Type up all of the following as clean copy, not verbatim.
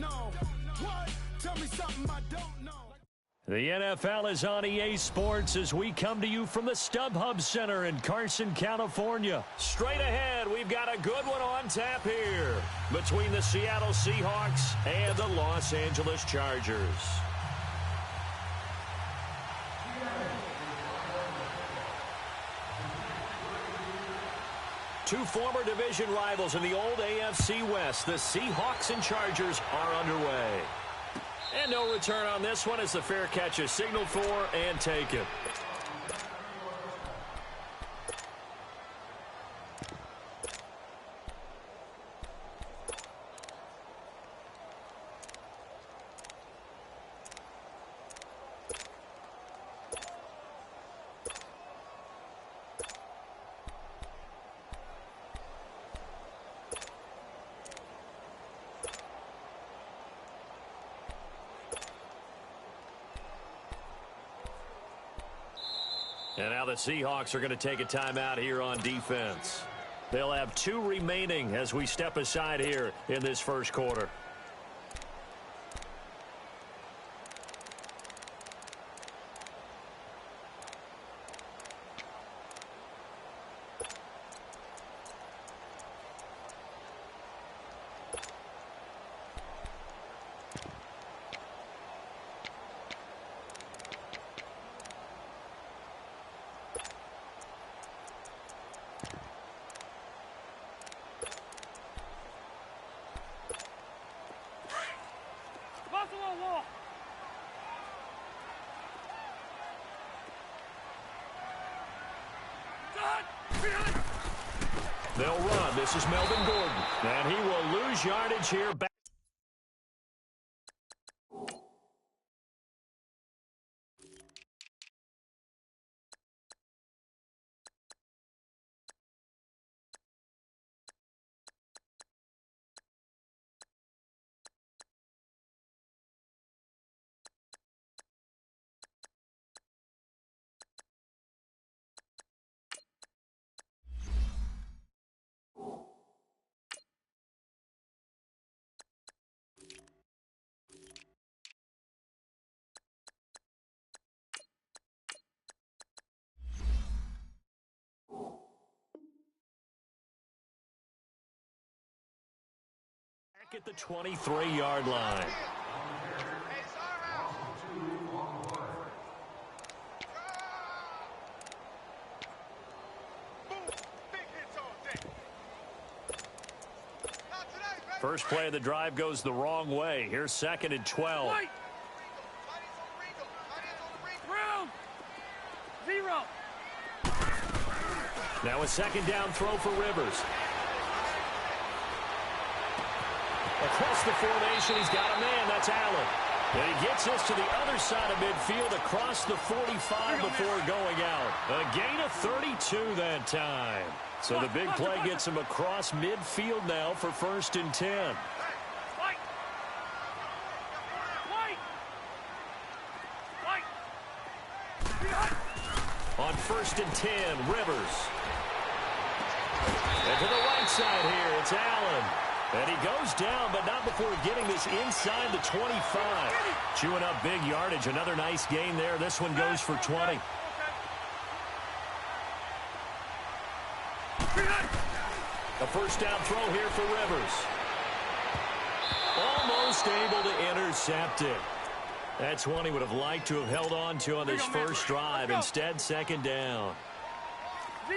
know. What? Tell me something I don't know. The NFL is on EA Sports as we come to you from the StubHub Center in Carson, California. Straight ahead, we've got a good one on tap here between the Seattle Seahawks and the Los Angeles Chargers. Two former division rivals in the old AFC West, the Seahawks and Chargers, are underway. And no return on this one as the fair catch is signaled for and taken. And now the Seahawks are going to take a timeout here on defense. They'll have 2 remaining as we step aside here in this first quarter. They'll run. This is Melvin Gordon. And he will lose yardage here. Back. At the 23-yard line. First play of the drive goes the wrong way. Here's 2nd and 12. Now a 2nd down throw for Rivers. Across the formation, he's got a man. That's Allen. And he gets this to the other side of midfield across the 45 before going out. A gain of 32 that time. So the big play gets him across midfield now for 1st and 10. On 1st and 10, Rivers. And to the right side here, it's Allen. And he goes down, but not before getting this inside the 25. Chewing up big yardage. Another nice gain there. This one goes for 20. A first down throw here for Rivers. Almost able to intercept it. That's one he would have liked to have held on to on this first drive. Instead, 2nd down.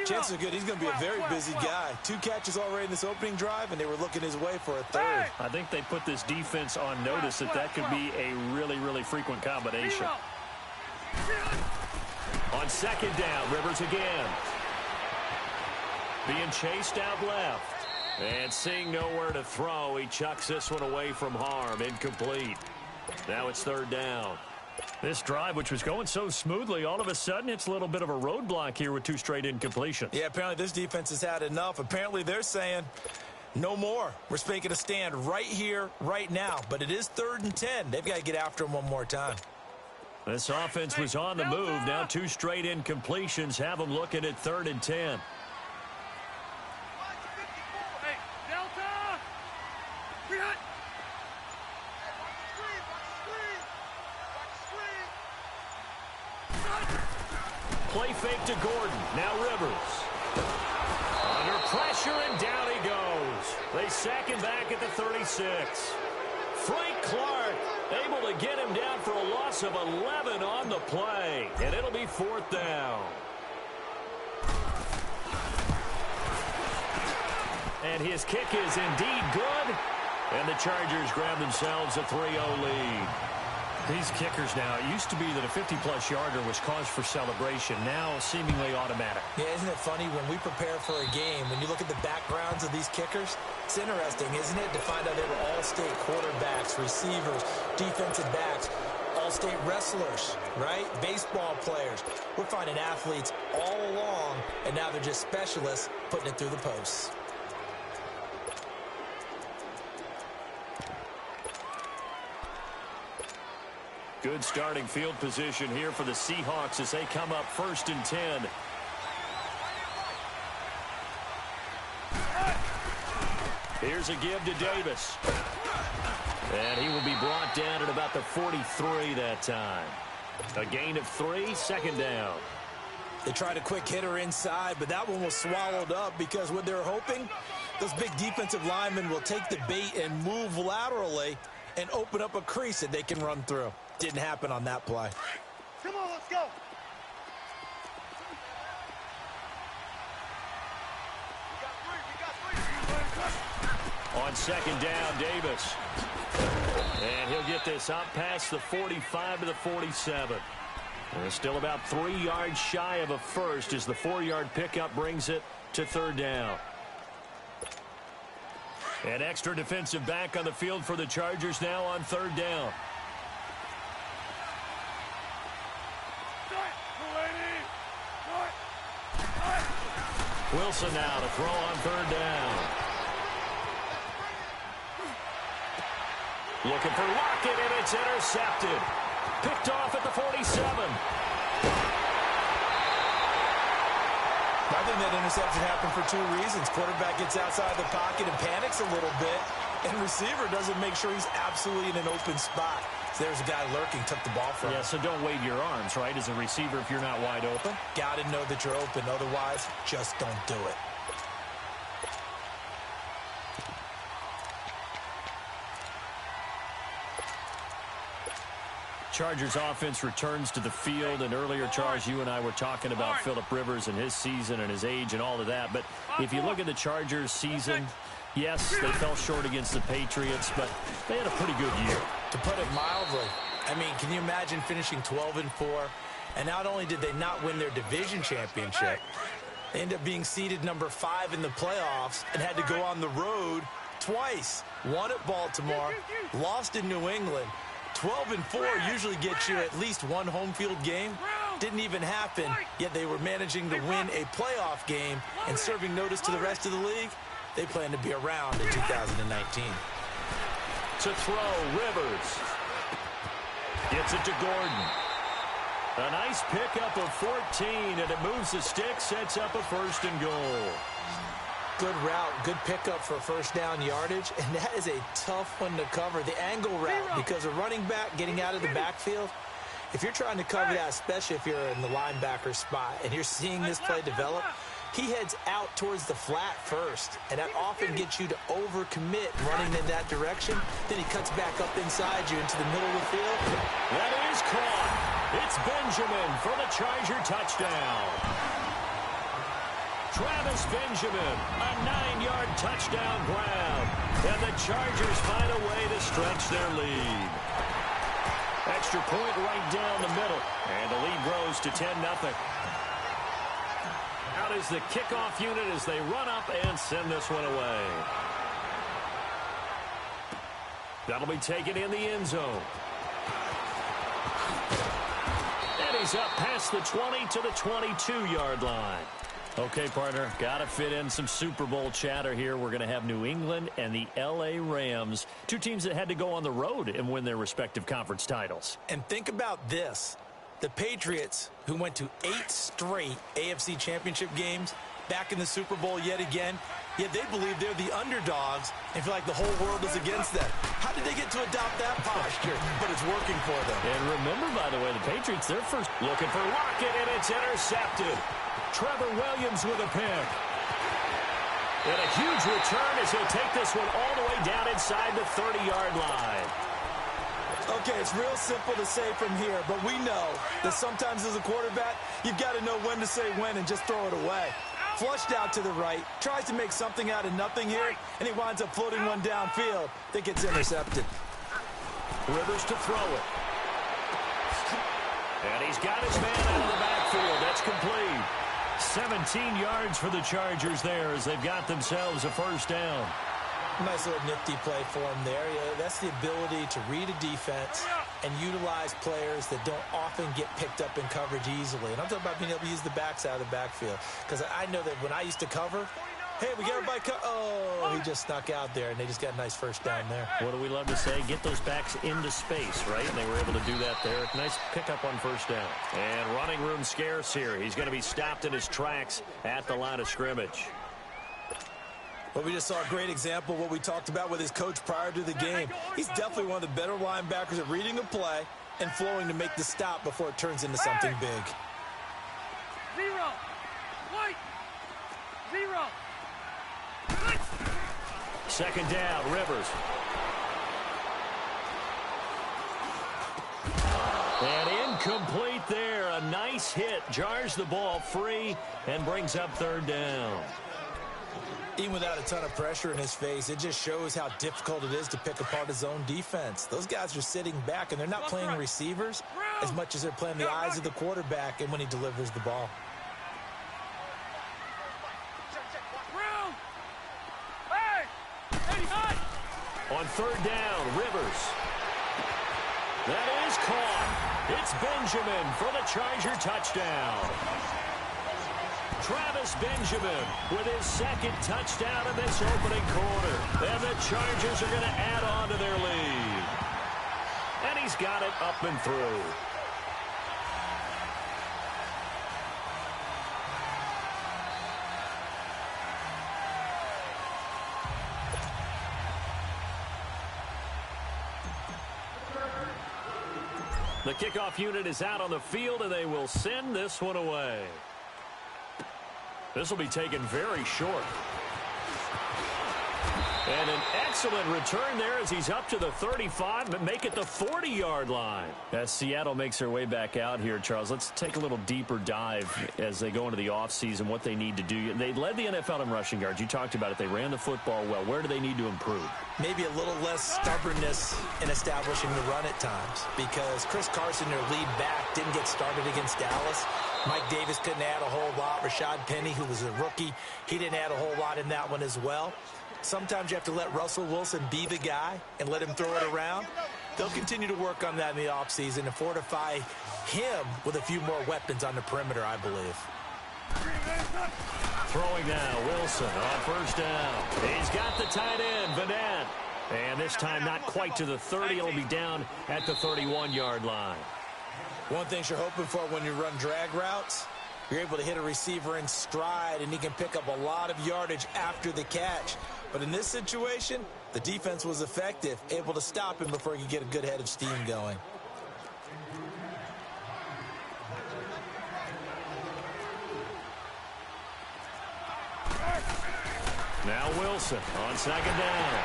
Chances are good. He's going to be a very busy guy. 2 catches already in this opening drive, and they were looking his way for a 3rd. I think they put this defense on notice that could be a really, really frequent combination. On 2nd down, Rivers again. Being chased out left. And seeing nowhere to throw, he chucks this one away from harm. Incomplete. Now it's 3rd down. This drive, which was going so smoothly, all of a sudden it's a little bit of a roadblock here with 2 straight incompletions. Yeah, apparently this defense has had enough. Apparently they're saying no more. We're making a stand right here, right now. But it is 3rd and 10. They've got to get after him one more time. This offense was on the move. Now 2 straight incompletions have them looking at 3rd and 10. Play fake to Gordon. Now Rivers. Under pressure, and down he goes. They sack him back at the 36. Frank Clark able to get him down for a loss of 11 on the play. And it'll be 4th down. And his kick is indeed good. And the Chargers grab themselves a 3-0 lead. These kickers now, it used to be that a 50-plus yarder was cause for celebration. Now seemingly automatic. Yeah, isn't it funny when we prepare for a game, when you look at the backgrounds of these kickers, it's interesting, isn't it, to find out they were all-state quarterbacks, receivers, defensive backs, all-state wrestlers, right? Baseball players. We're finding athletes all along, and now they're just specialists putting it through the posts. Good starting field position here for the Seahawks as they come up 1st and 10. Here's a give to Davis. And he will be brought down at about the 43 that time. A gain of 3, 2nd down. They tried a quick hitter inside, but that one was swallowed up because what they're hoping, those big defensive linemen will take the bait and move laterally and open up a crease that they can run through. Didn't happen on that play. Come on, let's go. On 2nd down, Davis. And he'll get this up past the 45 to the 47. And it's still about 3 yards shy of a first as the 4-yard pickup brings it to 3rd down. An extra defensive back on the field for the Chargers now on 3rd down. Wilson now to throw on 3rd down. Looking for Lockett, and it's intercepted. Picked off at the 47. I think that interception happened for 2 reasons. Quarterback gets outside the pocket and panics a little bit, and receiver doesn't make sure he's absolutely in an open spot. So there's a guy lurking, took the ball from him. Yeah, so don't wave your arms, right, as a receiver if you're not wide open. Got to know that you're open. Otherwise, just don't do it. Chargers offense returns to the field, and earlier, Charles, you and I were talking about Phillip Rivers and his season and his age and all of that, but if you look at the Chargers season, yes, they fell short against the Patriots, but they had a pretty good year. To put it mildly, I mean, can you imagine finishing 12-4, and not only did they not win their division championship, they ended up being seeded number 5 in the playoffs and had to go on the road twice. Won at Baltimore, lost in New England. 12-4 usually gets you at least 1 home field game. Didn't even happen, yet they were managing to win a playoff game and serving notice to the rest of the league. They plan to be around in 2019. To throw, Rivers. Gets it to Gordon. A nice pickup of 14, and it moves the stick, sets up a 1st and goal. Good route, good pickup for 1st down yardage, and that is a tough one to cover. The angle route, because a running back getting out of the backfield, if you're trying to cover that, especially if you're in the linebacker spot, and you're seeing this play develop, he heads out towards the flat first, and that often gets you to overcommit running in that direction. Then he cuts back up inside you into the middle of the field. That is caught. It's Benjamin for the Charger touchdown. Travis Benjamin, a 9-yard touchdown grab. And the Chargers find a way to stretch their lead. Extra point right down the middle. And the lead grows to 10-0. Out is the kickoff unit as they run up and send this one away. That'll be taken in the end zone. And he's up past the 20 to the 22-yard line. Okay, partner, got to fit in some Super Bowl chatter here. We're going to have New England and the L.A. Rams, 2 teams that had to go on the road and win their respective conference titles. And think about this. The Patriots, who went to 8 straight AFC championship games, back in the Super Bowl yet again, yet they believe they're the underdogs and feel like the whole world is against them. How did they get to adopt that posture? But it's working for them. And remember, by the way, the Patriots, they're first looking for Lockett, and it's intercepted. Trevor Williams with a pick. And a huge return as he'll take this one all the way down inside the 30-yard line. Okay, it's real simple to say from here, but we know that sometimes as a quarterback, you've got to know when to say when and just throw it away. Flushed out to the right, tries to make something out of nothing here, and he winds up floating one downfield that gets intercepted. Rivers to throw it. And he's got his man out of the backfield. That's complete. 17 yards for the Chargers there as they've got themselves a first down. Nice little nifty play for him there. Yeah, that's the ability to read a defense and utilize players that don't often get picked up in coverage easily. And I'm talking about being able to use the backs out of the backfield. Because I know that when I used to cover, hey, we got everybody oh, he just snuck out there, and they just got a nice first down there. What do we love to say? Get those backs into space, right? And they were able to do that there. Nice pickup on first down. And running room scarce here. He's going to be stopped in his tracks at the line of scrimmage. Well, we just saw a great example of what we talked about with his coach prior to the game. He's definitely one of the better linebackers at reading a play and flowing to make the stop before it turns into something big. Zero. White. Zero. Second down, Rivers. And incomplete there. A nice hit. Jars the ball free and brings up third down. Even without a ton of pressure in his face, it just shows how difficult it is to pick apart his own defense. Those guys are sitting back, and they're not playing receivers as much as they're playing the eyes of the quarterback and when he delivers the ball. On third down, Rivers. That is caught. It's Benjamin for the Charger touchdown. Travis Benjamin with his second touchdown in this opening quarter. And the Chargers are going to add on to their lead. And he's got it up and through. The kickoff unit is out on the field, and they will send this one away. This will be taken very short. And an excellent return there as he's up to the 35, but make it the 40-yard line. As Seattle makes their way back out here, Charles, let's take a little deeper dive as they go into the offseason, what they need to do. They led the NFL in rushing yards. You talked about it. They ran the football well. Where do they need to improve? Maybe a little less stubbornness in establishing the run at times, because Chris Carson, their lead back, didn't get started against Dallas. Mike Davis couldn't add a whole lot. Rashad Penny, who was a rookie, he didn't add a whole lot in that one as well. Sometimes you have to let Russell Wilson be the guy and let him throw it around. They'll continue to work on that in the offseason and fortify him with a few more weapons on the perimeter, I believe. Throwing now, Wilson on first down. He's got the tight end, Vanette. And this time not quite to the 30. It'll be down at the 31-yard line. One thing you're hoping for when you run drag routes, you're able to hit a receiver in stride, and he can pick up a lot of yardage after the catch. But in this situation, the defense was effective, able to stop him before he could get a good head of steam going. Now Wilson on second down.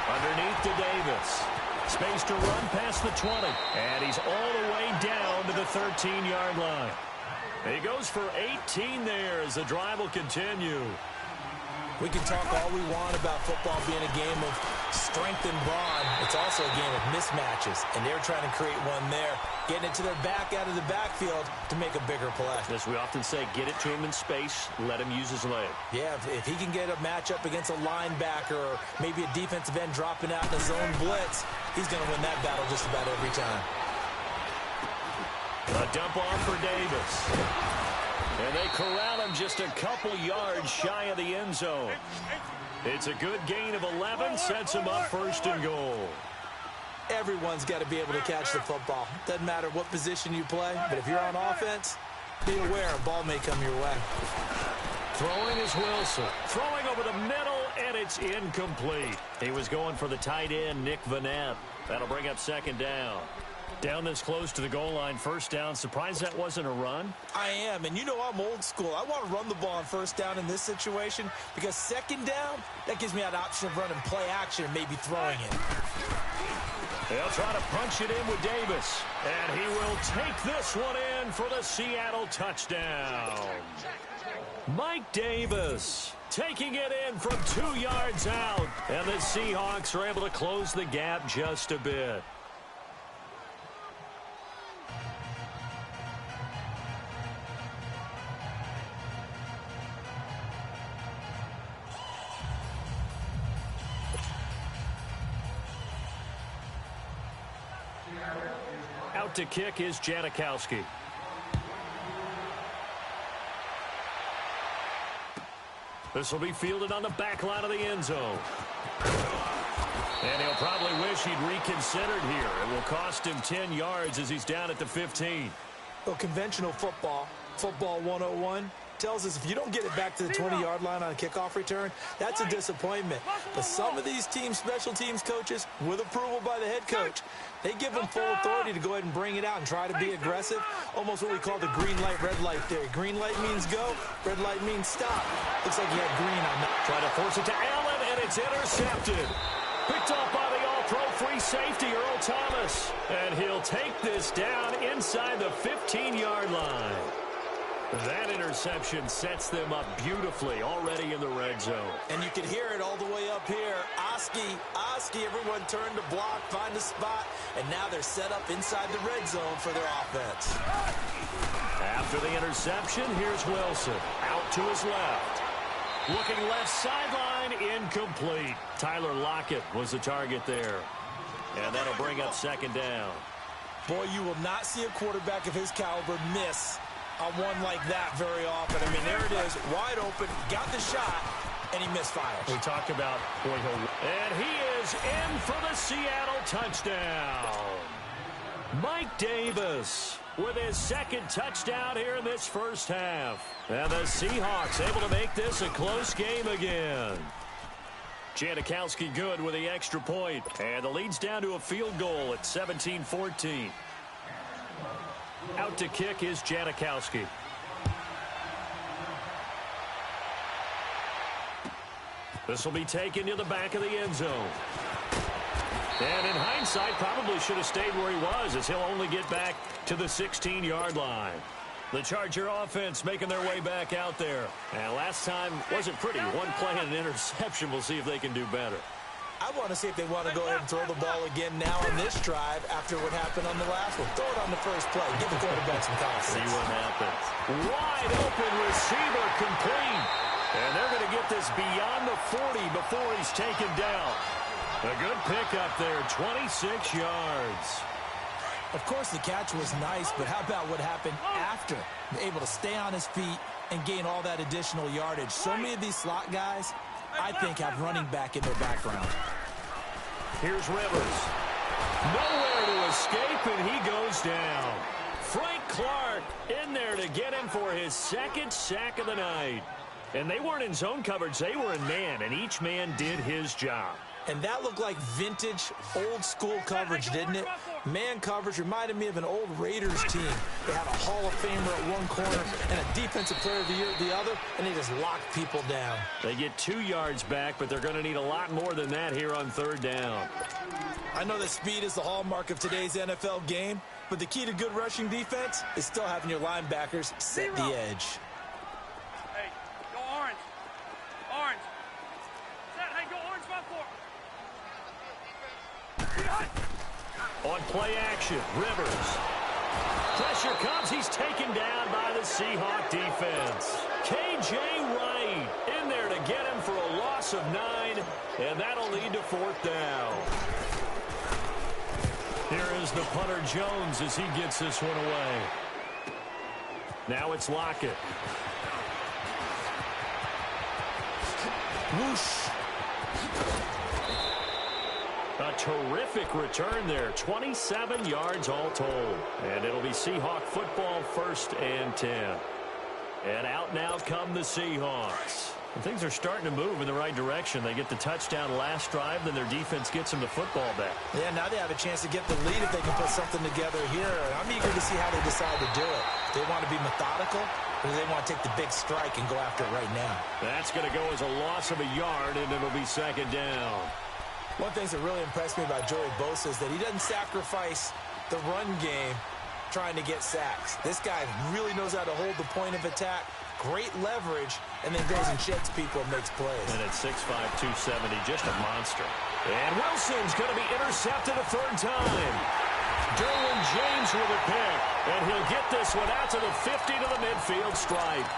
Underneath to Davis. Space to run past the 20. And he's all the way down to the 13-yard line. He goes for 18 there as the drive will continue. We can talk all we want about football being a game of strength and brawn. It's also a game of mismatches, and they're trying to create one there, getting it to their back out of the backfield to make a bigger play. As we often say, get it to him in space, let him use his leg. Yeah, if he can get a matchup against a linebacker or maybe a defensive end dropping out in a zone blitz, he's going to win that battle just about every time. A dump off for Davis. And they corral him just a couple yards shy of the end zone. It's a good gain of 11, sets him up first and goal. Everyone's got to be able to catch the football. Doesn't matter what position you play, but if you're on offense, be aware a ball may come your way. Throwing is Wilson. Throwing over the middle, and it's incomplete. He was going for the tight end, Nick Vannett. That'll bring up second down. Down this close to the goal line, first down. Surprised that wasn't a run? I am, and you know I'm old school. I want to run the ball on first down in this situation because second down, that gives me an option of running play action and maybe throwing it. They'll try to punch it in with Davis, and he will take this one in for the Seattle touchdown. Mike Davis taking it in from 2 yards out, and the Seahawks are able to close the gap just a bit. Out to kick is Janikowski. This will be fielded on the back line of the end zone. And he'll probably wish he'd reconsidered here. It will cost him 10 yards as he's down at the 15. Well, conventional football 101, tells us if you don't get it back to the 20-yard line on a kickoff return, that's a disappointment. But some of these teams, special teams coaches, with approval by the head coach, they give them full authority to go ahead and bring it out and try to be aggressive, almost what we call the green light, red light theory. Green light means go, red light means stop. Looks like he had green on that. Trying to force it to Allen, and it's intercepted. Picked off by the all-pro free safety, Earl Thomas. And he'll take this down inside the 15-yard line. That interception sets them up beautifully already in the red zone. And you can hear it all the way up here. Oski, everyone turned to block, find a spot, and now they're set up inside the red zone for their offense. After the interception, here's Wilson. Out to his left. Looking left sideline, incomplete. Tyler Lockett was the target there. And that'll bring up second down. Boy, you will not see a quarterback of his caliber miss on one like that very often. I mean, there it is, wide open, got the shot, and he misfires. We talked about Boyhill. And he is in for the Seattle touchdown. Mike Davis with his second touchdown here in this first half. And the Seahawks able to make this a close game again. Janikowski good with the extra point. And the lead's down to a field goal at 17-14. Out to kick is Janikowski. This will be taken to the back of the end zone. And in hindsight, probably should have stayed where he was, as he'll only get back to the 16-yard line. The Charger offense making their way back out there. And last time wasn't pretty. One play and an interception. We'll see if they can do better. I want to see if they want to go ahead and throw the ball again now on this drive after what happened on the last one. Throw it on the first play. Give the quarterback some confidence. See what happens. Wide open receiver complete. And they're going to get this beyond the 40 before he's taken down. A good pickup there, 26 yards. Of course, the catch was nice, but how about what happened after? Able to stay on his feet and gain all that additional yardage. So many of these slot guys, I think, have running back in their background. Here's Rivers. Nowhere to escape, and he goes down. Frank Clark in there to get him for his second sack of the night. And they weren't in zone coverage. They were in man, and each man did his job. And that looked like vintage, old-school coverage, didn't it? Man coverage reminded me of an old Raiders team. They had a Hall of Famer at one corner and a Defensive Player of the Year at the other, and they just locked people down. They get 2 yards back, but they're going to need a lot more than that here on third down. I know that speed is the hallmark of today's NFL game, but the key to good rushing defense is still having your linebackers set the edge. Hey, go orange. Orange. Set, hey, go orange, 5-4. On play action, Rivers. Pressure comes. He's taken down by the Seahawk defense. K.J. Wright in there to get him for a loss of 9, and that'll lead to fourth down. Here is the punter Jones as he gets this one away. Now it's Lockett. Whoosh. A terrific return there. 27 yards all told. And it'll be Seahawk football, 1st and 10. And out now come the Seahawks. And things are starting to move in the right direction. They get the touchdown last drive, then their defense gets them the football back. Yeah, now they have a chance to get the lead if they can put something together here. And I'm eager to see how they decide to do it. Do they want to be methodical, or do they want to take the big strike and go after it right now? That's going to go as a loss of a yard, and it'll be second down. One thing that really impressed me about Joey Bosa is that he doesn't sacrifice the run game trying to get sacks. This guy really knows how to hold the point of attack, great leverage, and then goes and sheds people and makes plays. And at 6'5", 270, just a monster. And Wilson's going to be intercepted a third time. Derwin James with a pick, and he'll get this one out to the 50 to the midfield stripe.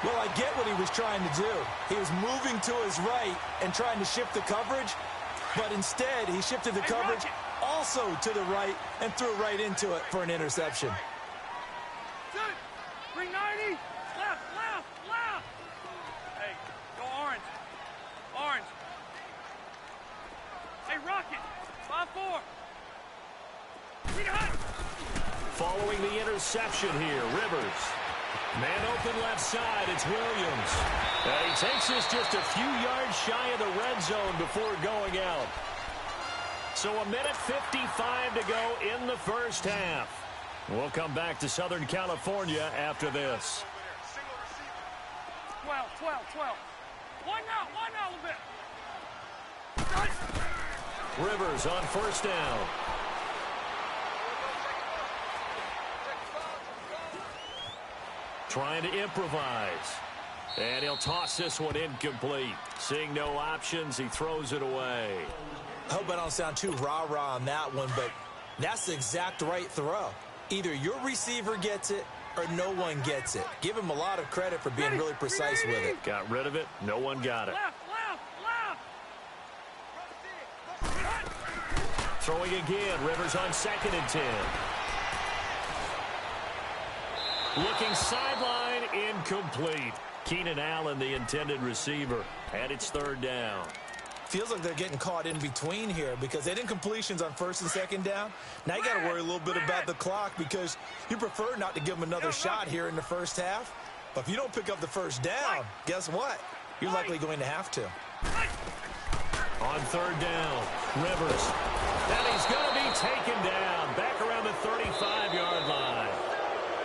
Well, I get what he was trying to do. He was moving to his right and trying to shift the coverage, but instead he shifted the coverage also to the right and threw right into it for an interception. 390. Left, left, left. Hey, go orange. Orange. Hey, Rocket. 5-4. Following the interception here, Rivers. Man open left side, it's Williams. And he takes this just a few yards shy of the red zone before going out. So a minute 55 to go in the first half. We'll come back to Southern California after this. 12, 12, 12. One out a bit. Rivers on first down. Trying to improvise. And he'll toss this one incomplete. Seeing no options, he throws it away. I hope I don't sound too rah-rah on that one, but that's the exact right throw. Either your receiver gets it or no one gets it. Give him a lot of credit for being really precise with it. Got rid of it. No one got it. Left, left, left. Throwing again. Rivers on 2nd and 10. Looking sideline, incomplete. Keenan Allen, the intended receiver, and it's third down. Feels like they're getting caught in between here because they didn't completions on 1st and 2nd down. Now you got to worry a little bit about the clock because you prefer not to give them another shot here in the first half. But if you don't pick up the first down, guess what? You're likely going to have to. On third down, Rivers. And he's going to be taken down back around the 35-yard line.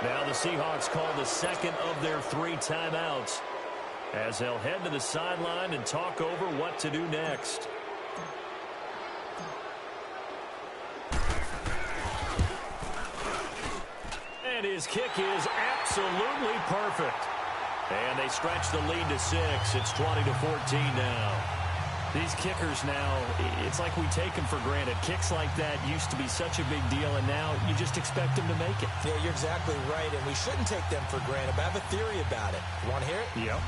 Now the Seahawks call the second of their 3 timeouts as they'll head to the sideline and talk over what to do next. And his kick is absolutely perfect. And they stretch the lead to 6. It's 20-14 now. These kickers now, it's like we take them for granted. Kicks like that used to be such a big deal, and now you just expect them to make it. Yeah, you're exactly right, and we shouldn't take them for granted, but I have a theory about it. You want to hear it? Yep.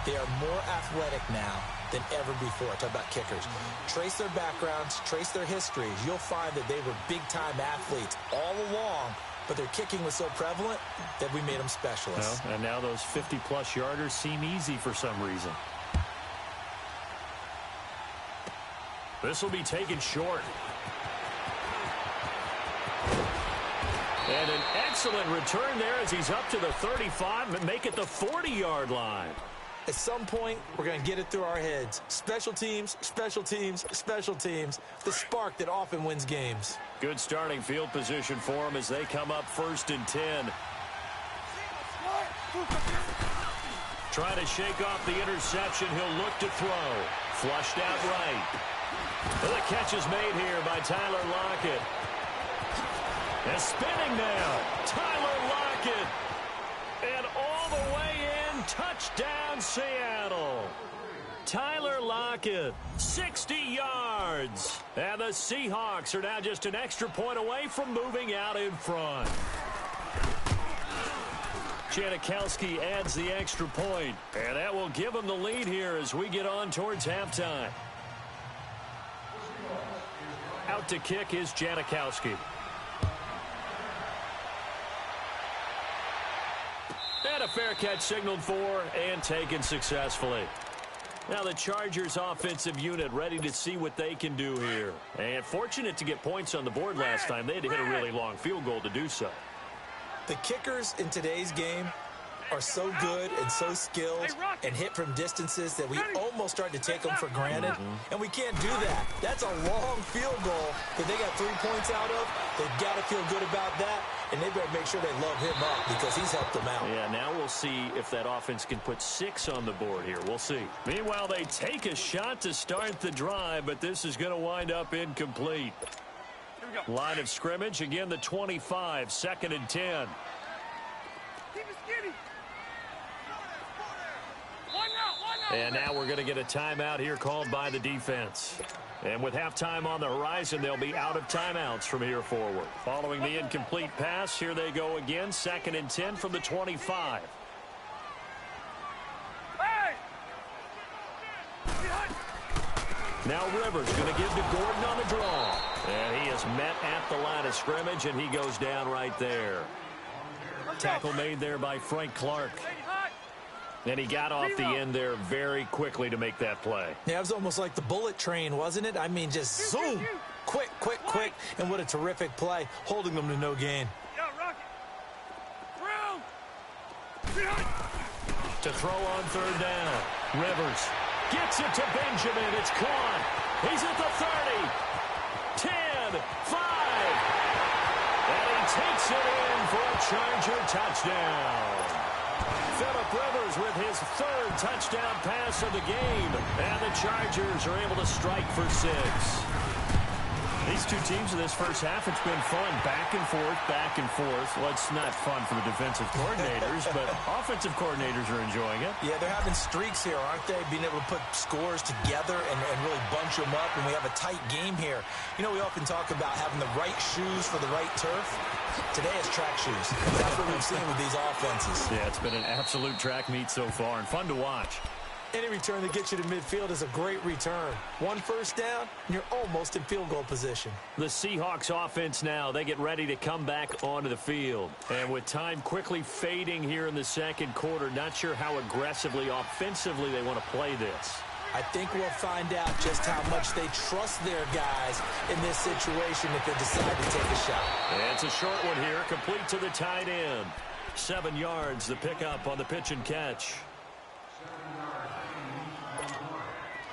They are more athletic now than ever before. Talk about kickers. Trace their backgrounds, trace their histories. You'll find that they were big-time athletes all along, but their kicking was so prevalent that we made them specialists. Well, and now those 50-plus yarders seem easy for some reason. This will be taken short. And an excellent return there as he's up to the 35 and make it the 40-yard line. At some point, we're going to get it through our heads. Special teams, special teams, special teams. The spark that often wins games. Good starting field position for them as they come up 1st and 10. Trying to shake off the interception. He'll look to throw. Flushed out right. Well, the catch is made here by Tyler Lockett. And spinning now, Tyler Lockett. And all the way in, touchdown Seattle. Tyler Lockett, 60 yards. And the Seahawks are now just an extra point away from moving out in front. Janikowski adds the extra point, and that will give them the lead here as we get on towards halftime. Out to kick is Janikowski. And a fair catch signaled for and taken successfully. Now the Chargers offensive unit ready to see what they can do here. And fortunate to get points on the board last time. They had to hit a really long field goal to do so. The kickers in today's game are so good and so skilled and hit from distances that we almost start to take them for granted, and we can't do that. That's a long field goal that they got 3 points out of. They've got to feel good about that, and they better make sure they load him up because he's helped them out. Yeah, now we'll see if that offense can put 6 on the board here. We'll see. Meanwhile, they take a shot to start the drive, but this is going to wind up incomplete. Line of scrimmage, again, the 25, 2nd and 10. Keep it skinny. One out. And now we're going to get a timeout here called by the defense. And with halftime on the horizon, they'll be out of timeouts from here forward. Following the incomplete pass, here they go again, 2nd and 10 from the 25. Hey! Now Rivers going to give to Gordon on the draw. And he is met at the line of scrimmage, and he goes down right there. Tackle made there by Frank Clark. And he got off the end there very quickly to make that play. Yeah, it was almost like the bullet train, wasn't it? I mean, just zoom. Quick. And what a terrific play, holding them to no gain. To throw on 3rd down. Rivers gets it to Benjamin. It's caught. He's at the 30. 10, 5. And he takes it in for a Charger touchdown. Phillip Rivers with his 3rd touchdown pass of the game. And the Chargers are able to strike for 6. These two teams in this first half, it's been fun. Back and forth. Well, it's not fun for the defensive coordinators, but offensive coordinators are enjoying it. Yeah, they're having streaks here, aren't they? Being able to put scores together and really bunch them up, and we have a tight game here. You know, we often talk about having the right shoes for the right turf. Today it's track shoes. That's what we've seen with these offenses. Yeah, it's been an absolute track meet so far and fun to watch. Any return that gets you to midfield is a great return. 1 first down, and you're almost in field goal position. The Seahawks offense now, they get ready to come back onto the field. And with time quickly fading here in the second quarter, not sure how aggressively, offensively they want to play this. I think we'll find out just how much they trust their guys in this situation if they decide to take a shot. And it's a short one here, complete to the tight end. 7 yards, the pickup on the pitch and catch.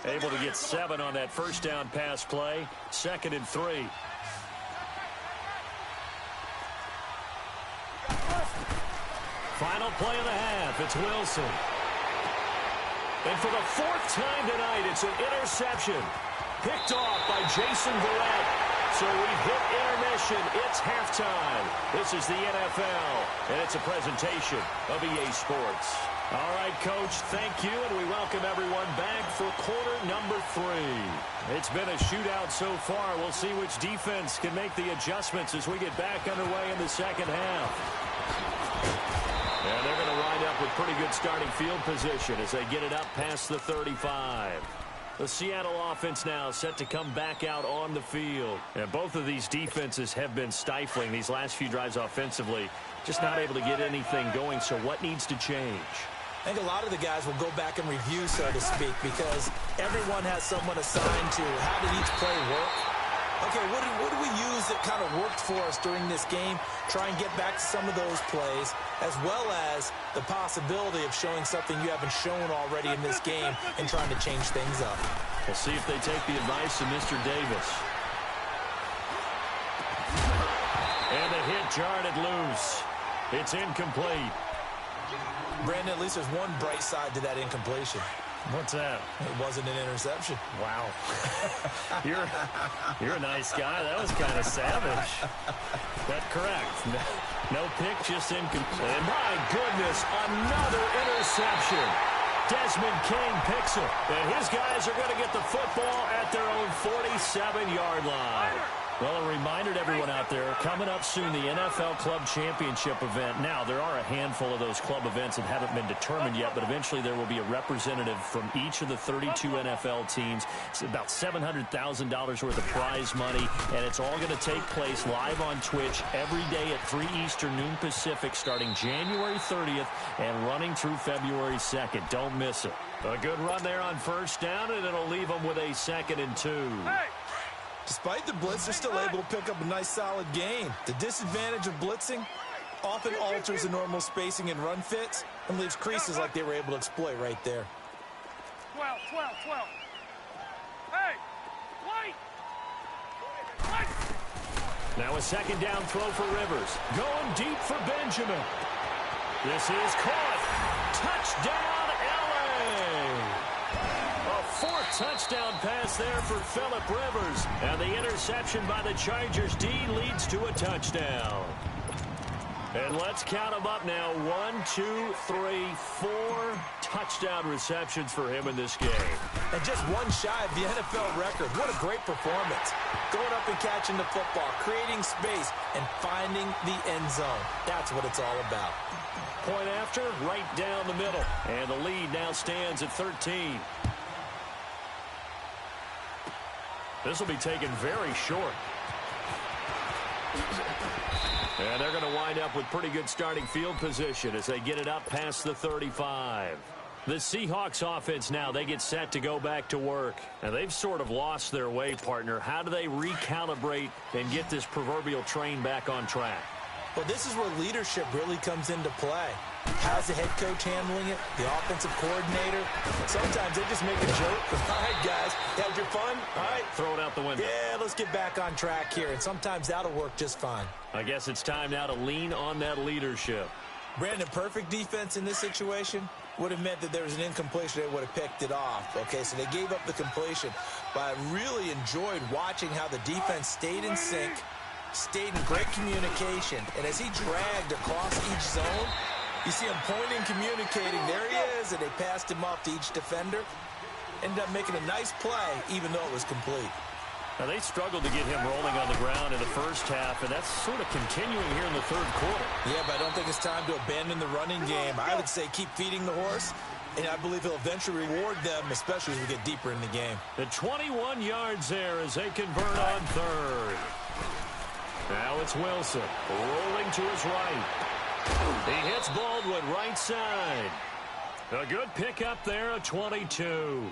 Able to get 7 on that first down pass play. 2nd and 3. Final play of the half. It's Wilson. And for the 4th time tonight, it's an interception. Picked off by Jason Verrett. So we've hit intermission. It's halftime. This is the NFL, and it's a presentation of EA Sports. All right, Coach, thank you, and we welcome everyone back for quarter number 3. It's been a shootout so far. We'll see which defense can make the adjustments as we get back underway in the second half. And they're going to wind up with pretty good starting field position as they get it up past the 35. The Seattle offense now set to come back out on the field. And both of these defenses have been stifling these last few drives offensively. Just not able to get anything going, so what needs to change? I think a lot of the guys will go back and review, so to speak, because everyone has someone assigned to how did each play work. Okay, what do we use that kind of worked for us during this game? Try and get back to some of those plays, as well as the possibility of showing something you haven't shown already in this game and trying to change things up. We'll see if they take the advice of Mr. Davis. And the hit jarred it loose. It's incomplete. Brandon, at least there's one bright side to that incompletion. What's that? It wasn't an interception. Wow. You're a nice guy. That was kind of savage. That's correct. No pick, just incomplete. And my goodness, another interception. Desmond King picks it. And his guys are going to get the football at their own 47-yard line. Well, a reminder to everyone out there, coming up soon, the NFL Club Championship event. Now, there are a handful of those club events that haven't been determined yet, but eventually there will be a representative from each of the 32 NFL teams. It's about $700,000 worth of prize money, and it's all going to take place live on Twitch every day at 3 Eastern, noon Pacific, starting January 30th and running through February 2nd. Don't miss it. A good run there on first down, and it'll leave them with a 2nd and 2. Hey! Despite the blitz, they're still able to pick up a nice, solid gain. The disadvantage of blitzing, Often alters the normal spacing and run fits and leaves creases like they were able to exploit right there. 12, 12, 12. Hey, wait! Wait! Now a second down throw for Rivers. Going deep for Benjamin. This is caught. Touchdown, LA! A fourth touchdown pass there for Phillip Rivers. And the interception by the Chargers D leads to a touchdown. And let's count them up now. 1, 2, 3, 4 touchdown receptions for him in this game. And just one shy of the NFL record. What a great performance. Going up and catching the football, creating space, and finding the end zone. That's what it's all about. Point after, right down the middle. And the lead now stands at 13. This will be taken very short. And they're going to wind up with pretty good starting field position as they get it up past the 35. The Seahawks offense now, they get set to go back to work. And they've sort of lost their way, partner. How do they recalibrate and get this proverbial train back on track? Well, this is where leadership really comes into play. How's the head coach handling it? The offensive coordinator? Sometimes they just make a joke. All right, guys, had your fun? All right. Throw it out the window. Yeah, let's get back on track here. And sometimes that'll work just fine. I guess it's time now to lean on that leadership. Brandon, perfect defense in this situation would have meant that there was an incompletion. They would have picked it off. Okay, so they gave up the completion. But I really enjoyed watching how the defense stayed in sync, stayed in great communication. And as he dragged across each zone, you see him pointing, communicating. There he is, and they passed him off to each defender. Ended up making a nice play, even though it was complete. Now, they struggled to get him rolling on the ground in the first half, and that's sort of continuing here in the third quarter. Yeah, but I don't think it's time to abandon the running game. I would say keep feeding the horse, and I believe he'll eventually reward them, especially as we get deeper in the game. The 21 yards there as they convert on third. Now it's Wilson rolling to his right. He hits Baldwin right side. A good pickup there, a 22.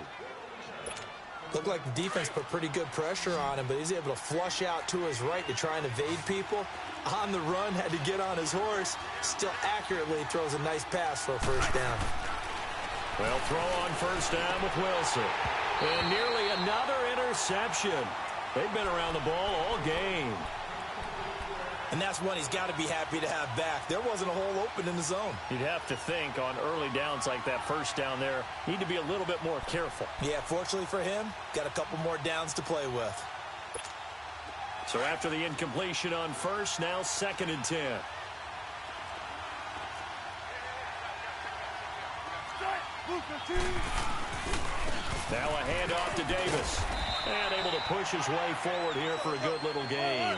Looked like the defense put pretty good pressure on him, but he's able to flush out to his right to try and evade people. On the run, had to get on his horse. Still accurately throws a nice pass for a first down. Well, throw on first down with Wilson. And nearly another interception. They've been around the ball all game. And that's one he's got to be happy to have back. There wasn't a hole open in the zone. You'd have to think on early downs like that first down there, need to be a little bit more careful. Yeah, fortunately for him, got a couple more downs to play with. So after the incompletion on first, now 2nd and 10. Now a handoff to Davis. And able to push his way forward here for a good little game.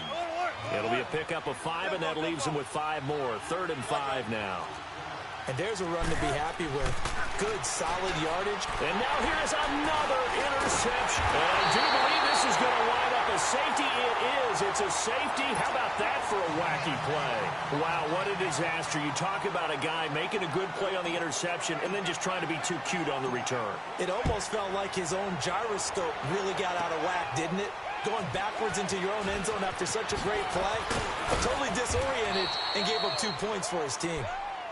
It'll be a pickup of 5, and that leaves him with 5 more. 3rd and 5 now. And there's a run to be happy with. Good, solid yardage. And now here's another interception. And I do believe this is going to wind up a safety. It is. It's a safety. How about that for a wacky play? Wow, what a disaster. You talk about a guy making a good play on the interception and then just trying to be too cute on the return. It almost felt like his own gyroscope really got out of whack, didn't it? Going backwards into your own end zone after such a great play. Totally disoriented and gave up 2 points for his team.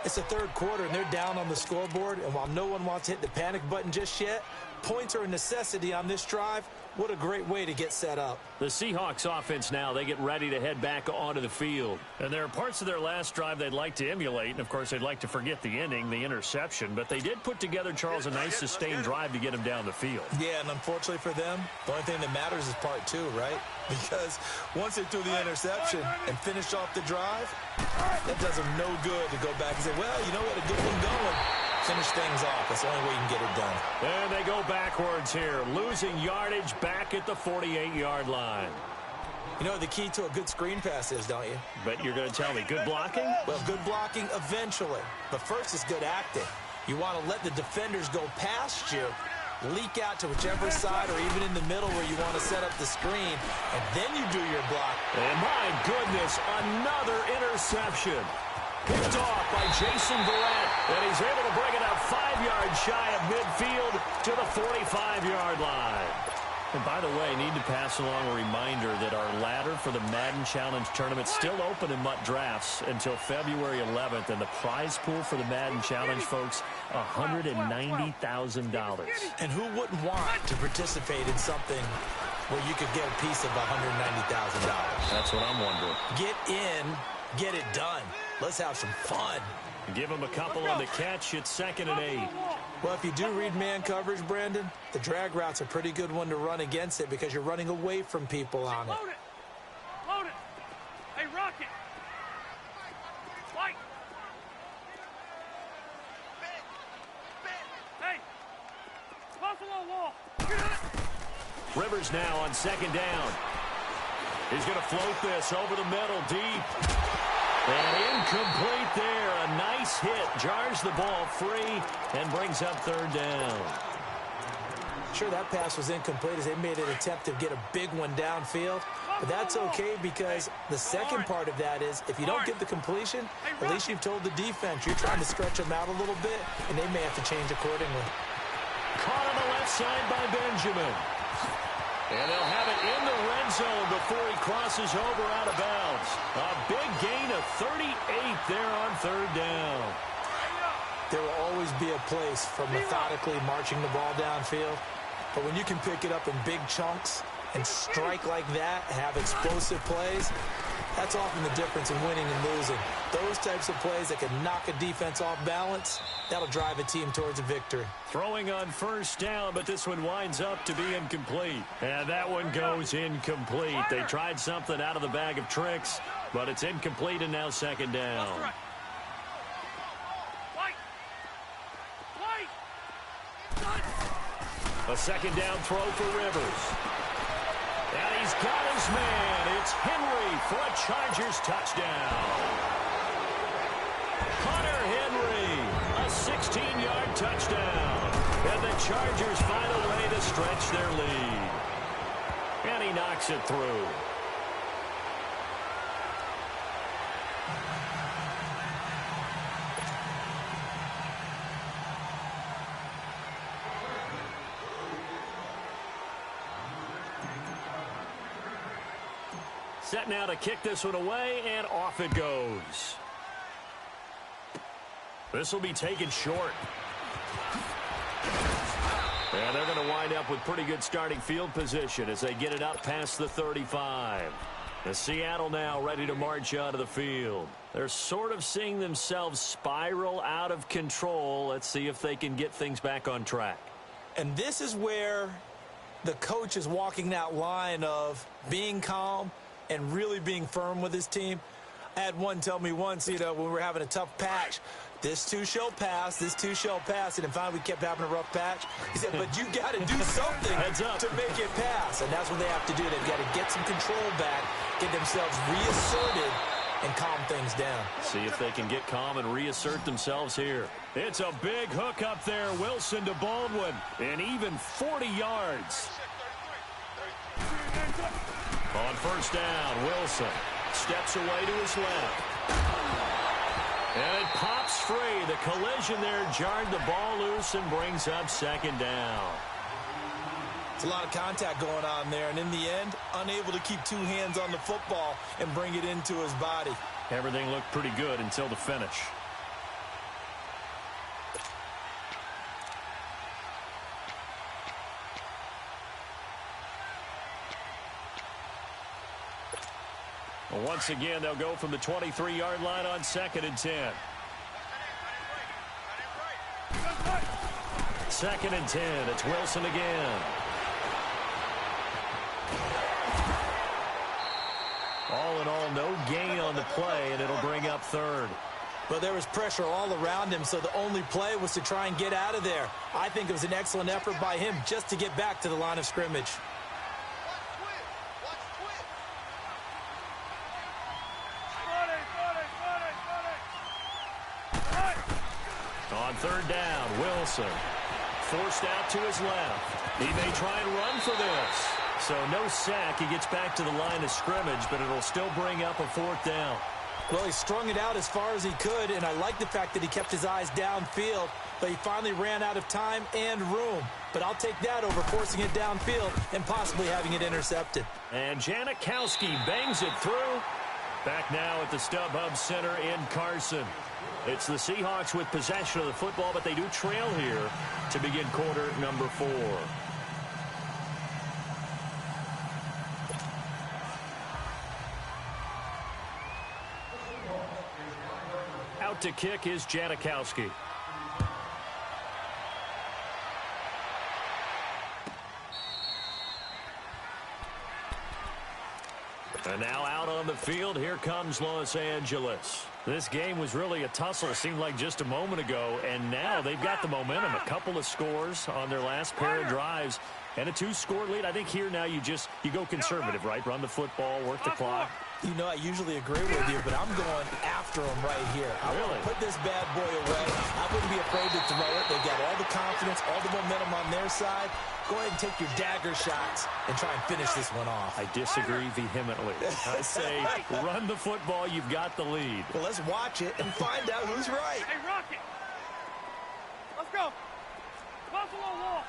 It's the third quarter, and they're down on the scoreboard. And while no one wants to hit the panic button just yet, points are a necessity on this drive. What a great way to get set up. The Seahawks offense now, they get ready to head back onto the field. And there are parts of their last drive they'd like to emulate. And, of course, they'd like to forget the ending, the interception. But they did put together, Charles, a nice sustained drive to get him down the field. Yeah, and unfortunately for them, the only thing that matters is part 2, right? Because once they threw the interception and finished off the drive, that does them no good to go back and say, well, you know what, a good one going. Finish things off. That's the only way you can get it done. And they go backwards here, losing yardage back at the 48-yard line. You know what the key to a good screen pass is, don't you? Bet you're going to tell me. Good blocking? Well, good blocking eventually. But first is good acting. You want to let the defenders go past you, leak out to whichever side or even in the middle where you want to set up the screen, and then you do your block. And my goodness, another interception. Picked off by Jason Verrett, and he's able to bring it up 5 yards shy of midfield to the 45-yard line. And by the way, need to pass along a reminder that our ladder for the Madden Challenge tournament is still open in MUT Drafts until February 11th. And the prize pool for the Madden Challenge, folks, $190,000. And who wouldn't want to participate in something where you could get a piece of $190,000? That's what I'm wondering. Get in, get it done. Let's have some fun. Give him a couple on the catch. It's 2nd and 8. Well, if you do read man coverage, Brandon, the drag route's a pretty good one to run against it because you're running away from people on it. Load it. Load it. Hey, Rocket. White. Hey. Buffalo Wall. Rivers now on 2nd down. He's going to float this over the middle, deep. And incomplete there. A nice hit. Jars the ball free and brings up 3rd down. Sure, that pass was incomplete as they made an attempt to get a big one downfield. But that's okay because the second part of that is if you don't get the completion, at least you've told the defense you're trying to stretch them out a little bit, and they may have to change accordingly. Caught on the left side by Benjamin. And they'll have it in the red zone before he crosses over out of bounds. A big gain of 38 there on 3rd down. There will always be a place for methodically marching the ball downfield. But when you can pick it up in big chunks and strike like that, have explosive plays, that's often the difference in winning and losing. Those types of plays that can knock a defense off balance, that'll drive a team towards a victory. Throwing on 1st down, but this one winds up to be incomplete. And that one goes incomplete. They tried something out of the bag of tricks, but it's incomplete and now 2nd down. A 2nd down throw for Rivers. And he's got his man. It's Henry for a Chargers touchdown. Hunter Henry, a 16-yard touchdown. And the Chargers find a way to stretch their lead. And he knocks it through. Set now to kick this one away, and off it goes. This will be taken short. And they're going to wind up with pretty good starting field position as they get it up past the 35. The Seattle now ready to march out of the field. They're sort of seeing themselves spiral out of control. Let's see if they can get things back on track. And this is where the coach is walking that line of being calm and really being firm with his team. I had one tell me once, when we were having a tough patch, this too shall pass, this too shall pass, and finally we kept having a rough patch. He said, but you got to do something to make it pass, and that's what they have to do. They've got to get some control back, get themselves reasserted, and calm things down. See if they can get calm and reassert themselves here. It's a big hook up there. Wilson to Baldwin, and even 40 yards. On 1st down, Wilson steps away to his left. And it pops free. The collision there jarred the ball loose and brings up 2nd down. It's a lot of contact going on there, and in the end, unable to keep 2 hands on the football and bring it into his body. Everything looked pretty good until the finish. Once again, they'll go from the 23-yard line on 2nd and 10. 2nd and 10. It's Wilson again. All in all, no gain on the play, and it'll bring up 3rd. Well, there was pressure all around him, so the only play was to try and get out of there. I think it was an excellent effort by him just to get back to the line of scrimmage. On 3rd down, Wilson forced out to his left. He may try and run for this. So no sack. He gets back to the line of scrimmage, but it'll still bring up a 4th down. Well, he strung it out as far as he could, and I like the fact that he kept his eyes downfield, but he finally ran out of time and room. but I'll take that over forcing it downfield and possibly having it intercepted. And Janikowski bangs it through. Back now at the StubHub Center in Carson. It's the Seahawks with possession of the football, but they do trail here to begin quarter number 4. Out to kick is Janikowski. And now out on the field, here comes Los Angeles. This game was really a tussle, seemed like just a moment ago, and now they've got the momentum. A couple of scores on their last pair of drives, and a 2-score lead. I think here now you go conservative, right? Run the football, work the clock. You know, I usually agree with you, but I'm going after him right here. I want to put this bad boy away. I wouldn't be afraid to throw it. They've got all the confidence, all the momentum on their side. Go ahead and take your dagger shots and try and finish this one off. I disagree vehemently. I say run the football. You've got the lead. Well, let's watch it and find out who's right. Hey, Rocket. Let's go. Buffalo Wall.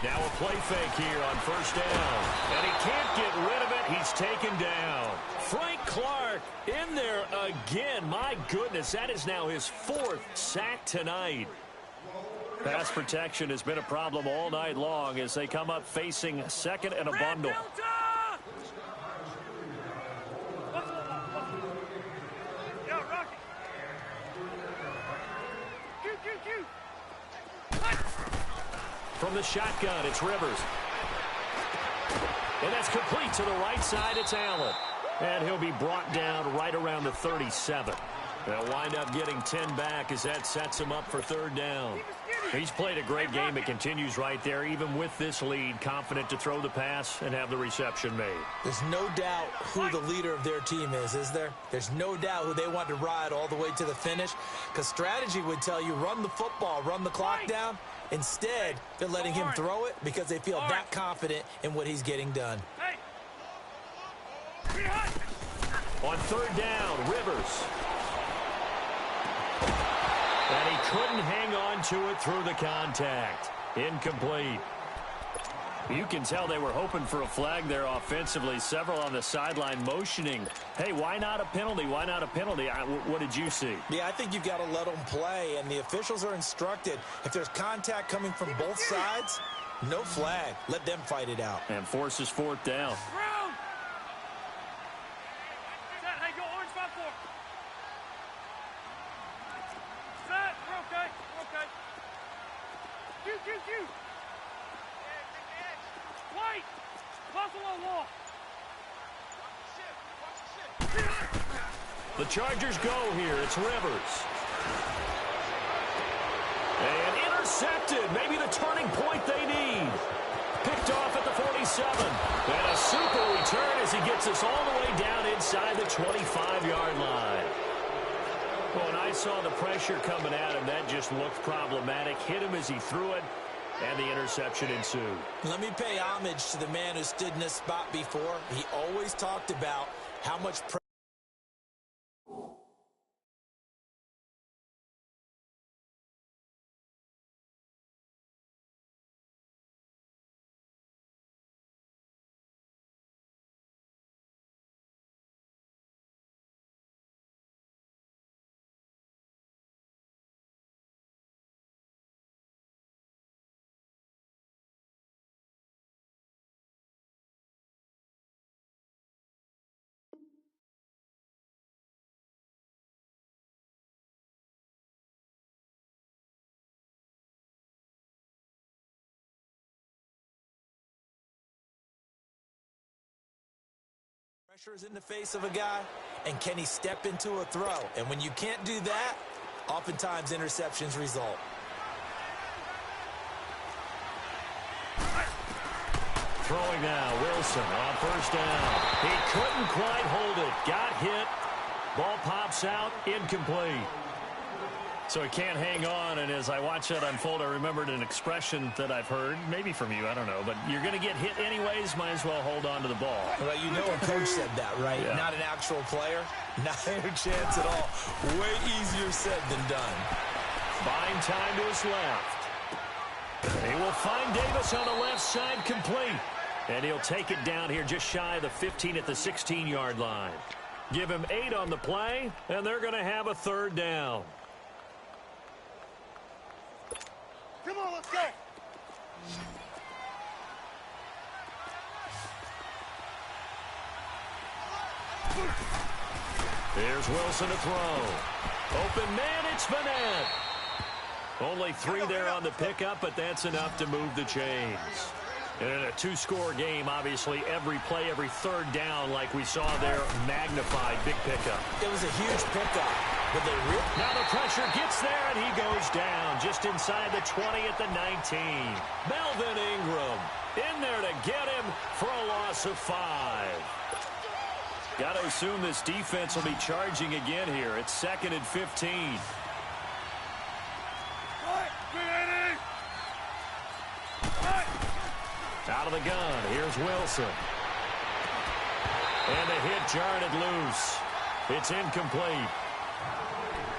Now a play fake here on first down. And he can't get rid of it. He's taken down. Frank Clark in there again. My goodness, that is now his 4th sack tonight. Pass protection has been a problem all night long as they come up facing second and a bundle. Yeah, Rocket. From the shotgun, it's Rivers. And that's complete to the right side. It's Allen. And he'll be brought down right around the 37. They'll wind up getting 10 back as that sets him up for third down. He's played a great game. It continues right there, even with this lead, confident to throw the pass and have the reception made. There's no doubt who the leader of their team is there? There's no doubt who they want to ride all the way to the finish, because strategy would tell you run the football, run the clock down. Instead, they're letting him throw it because they feel that confident in what he's getting done. On third down, Rivers. And he couldn't hang on to it through the contact. Incomplete. You can tell they were hoping for a flag there offensively. Several on the sideline motioning. Hey, why not a penalty? Why not a penalty? What did you see? Yeah, I think you've got to let them play, and the officials are instructed. If there's contact coming from both sides, no flag. Let them fight it out. And forces 4th down. Hey, go orange 5-4. Set. We're okay. We're okay. Q. White. Buffalo Wall. The Chargers go here. It's Rivers. And intercepted. Maybe the turning point they need. Picked off at the 47. And a super return as he gets us all the way down inside the 25-yard line. Well, when I saw the pressure coming at him, that just looked problematic. Hit him as he threw it, and the interception ensued. Let me pay homage to the man who stood in this spot before. He always talked about how much pressure. Pressure is in the face of a guy, and can he step into a throw? And when you can't do that, oftentimes interceptions result. Throwing now, Wilson on first down. He couldn't quite hold it. Got hit. Ball pops out, incomplete. So he can't hang on, and as I watch that unfold, I remembered an expression that I've heard, maybe from you, I don't know, but you're going to get hit anyways, might as well hold on to the ball. Well, you know a coach said that, right? Yeah. Not an actual player. Not a chance at all. Way easier said than done. Buying time to his left. He will find Davis on the left side complete. And he'll take it down here just shy of the 15 at the 16-yard line. Give him 8 on the play, and they're going to have a third down. Come on, let's go. Here's Wilson to throw. Open man, it's Vanette. Only 3 there on the pickup, but that's enough to move the chains. And in a 2-score game, obviously, every play, every third down, like we saw there, magnified. Big pickup. It was a huge pickup. But now the pressure gets there, and he goes down just inside the 20 at the 19. Melvin Ingram in there to get him for a loss of 5. Got to assume this defense will be charging again here. It's 2nd and 15. Out of the gun, here's Wilson. And the hit jarred it loose. It's incomplete.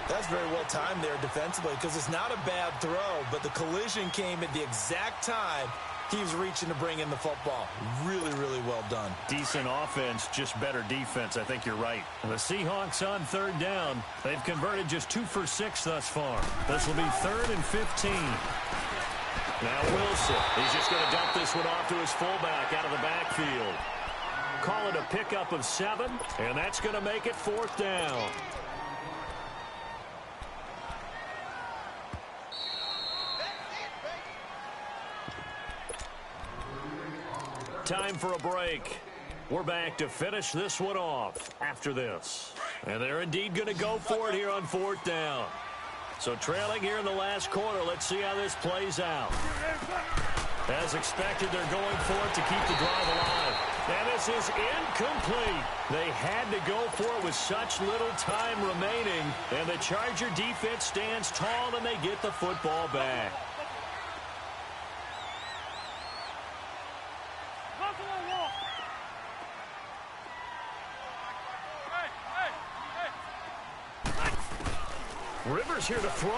That's very well timed there defensively because it's not a bad throw, but the collision came at the exact time he was reaching to bring in the football. Really, really well done. Decent offense, just better defense. I think you're right. The Seahawks on 3rd down. They've converted just 2 for 6 thus far. This will be 3rd and 15. Now Wilson, he's just going to dump this one off to his fullback out of the backfield. Call it a pickup of 7, and that's going to make it 4th down. Time for a break. We're back to finish this one off after this. And they're indeed going to go for it here on 4th down. So trailing here in the last quarter, let's see how this plays out. As expected, they're going for it to keep the drive alive. And this is incomplete. They had to go for it with such little time remaining. And the Charger defense stands tall and they get the football back. Rivers here to throw.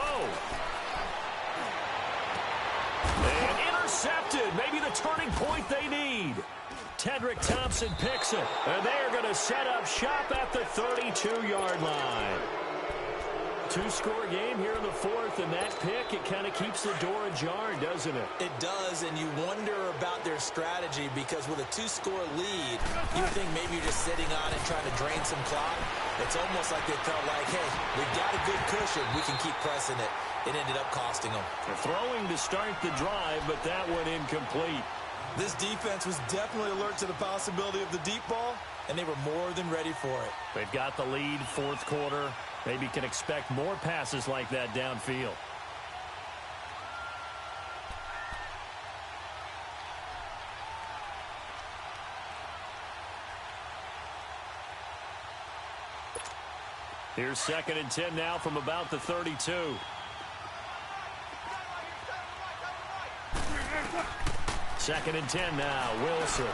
And intercepted. Maybe the turning point they need. Tedrick Thompson picks it. And they are going to set up shop at the 32-yard line. 2-score game here in the 4th, and that pick, it kind of keeps the door ajar, doesn't it? It does, and you wonder about their strategy because with a 2-score lead, you would think maybe you're just sitting on it trying to drain some clock. It's almost like they felt like, hey, we've got a good cushion. We can keep pressing it. It ended up costing them. They're throwing to start the drive, but that one incomplete. This defense was definitely alert to the possibility of the deep ball, and they were more than ready for it. They've got the lead, 4th quarter. Maybe can expect more passes like that downfield. Here's 2nd and 10 now from about the 32. 2nd and 10 now, Wilson.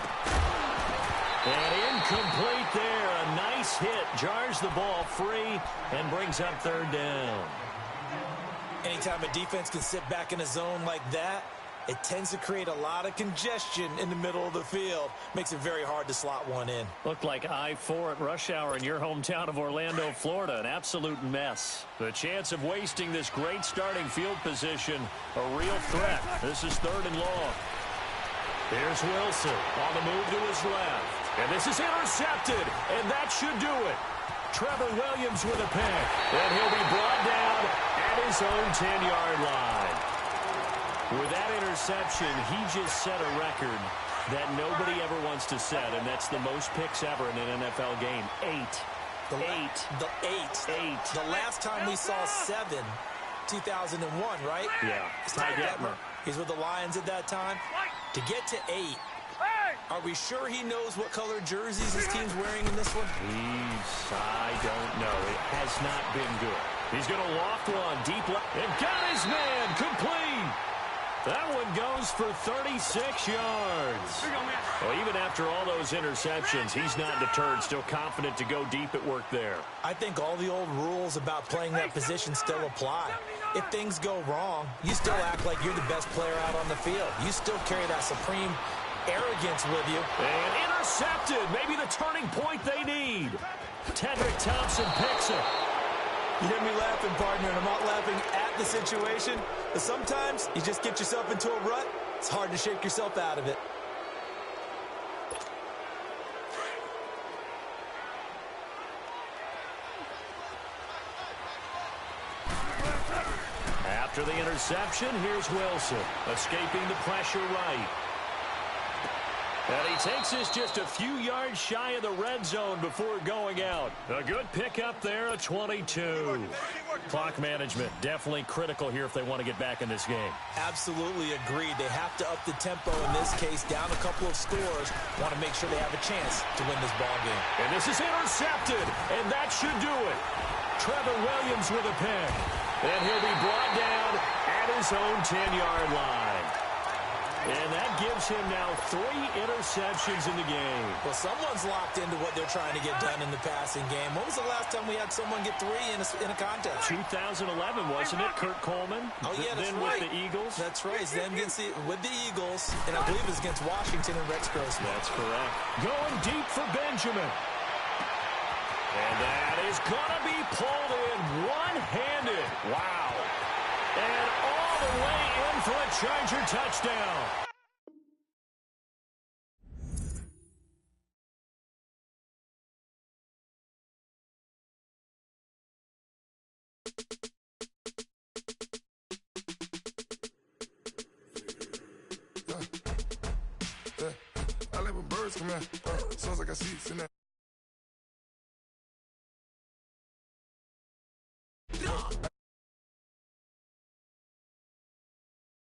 And incomplete there. A nice hit. Jars the ball free and brings up 3rd down. Anytime a defense can sit back in a zone like that, it tends to create a lot of congestion in the middle of the field. Makes it very hard to slot one in. Looked like I-4 at rush hour in your hometown of Orlando, Florida. An absolute mess. The chance of wasting this great starting field position, a real threat. This is 3rd and long. Here's Wilson on the move to his left. And this is intercepted, and that should do it. Trevor Williams with a pick, and he'll be brought down at his own 10-yard line. With that interception, he just set a record that nobody ever wants to set, and that's the most picks ever in an NFL game. 8. The last time we saw 7, 2001, right? Yeah. Ty Detmer. He's with the Lions at that time. To get to 8, are we sure he knows what color jerseys his team's wearing in this one? I don't know. It has not been good. He's going to loft one deep left. And got his man complete. That one goes for 36 yards. Well, even after all those interceptions, he's not deterred, still confident to go deep at work there. I think all the old rules about playing that position still apply. if things go wrong, you still act like you're the best player out on the field. You still carry that supreme arrogance with you. And intercepted. Maybe the turning point they need. Tedrick Thompson picks it. You hear me laughing, partner, and I'm not laughing at the situation, but sometimes you just get yourself into a rut. It's hard to shake yourself out of it. After the interception, here's Wilson, escaping the pressure right. And he takes this just a few yards shy of the red zone before going out. A good pickup there, a 22. Clock management, definitely critical here if they want to get back in this game. Absolutely agreed. They have to up the tempo in this case, down a couple of scores. Want to make sure they have a chance to win this ball game. And this is intercepted, and that should do it. Trevor Williams with a pick. And he'll be brought down at his own 10-yard line. And that gives him now 3 interceptions in the game. Well, someone's locked into what they're trying to get done in the passing game. When was the last time we had someone get 3 in a contest? 2011, wasn't it? Kurt Coleman. Oh, yeah, that's then right. With the Eagles. That's right. Then with the Eagles, and I believe it was against Washington and Rex Grossman. That's correct. Going deep for Benjamin. And that is going to be pulled in one-handed. Wow. And all the way in for a Charger touchdown. I let my birds come out. Sounds like I see it in that.